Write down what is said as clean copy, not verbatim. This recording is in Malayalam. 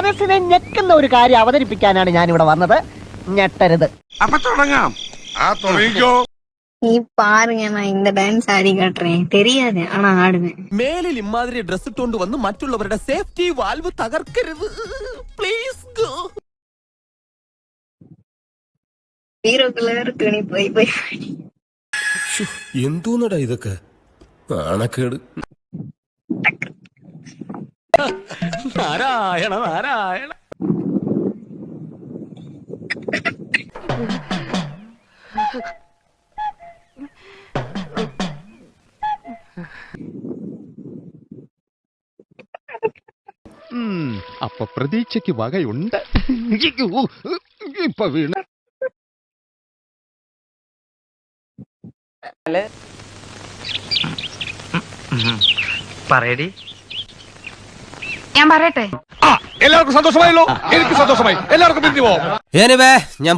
മനസ്സിനെ ഞെക്കുന്ന ഒരു കാര്യം അവതരിപ്പിക്കാനാണ് ഞാൻ ഇവിടെ വന്നത്. ഞെട്ടരുത്. അപ്പൊ തുടങ്ങാം. തുടങ്ങിക്കോ. நீ பாருங்க நான் இந்த டான்ஸ் ஆடி காட்டுறேன். தெரியாது ஆனா ஆடுவேன். മേലിൽ ഇമാതിരി ഡ്രസ് ഇട്ടുകൊണ്ട് വന്ന് മറ്റുള്ളവരുടെ സേഫ്റ്റി വാൽവ് തകർക്കരുത്. Please go. ஹீரோ கலர் துணி போய் போய் എന്തോന്നടാ ഇതൊക്കെ? നാണക്കേട്. നാരായണ നാരായണ. അപ്പൊ പ്രതീക്ഷയ്ക്ക് വകയുണ്ട്. ഇപ്പൊ വീണ പറയടി. ഞാൻ പറയട്ടെ. എല്ലാവർക്കും സന്തോഷമായല്ലോ. എനിക്ക് സന്തോഷമായി. എല്ലാവർക്കും പിരിഞ്ഞു പോവാം. ഞാൻ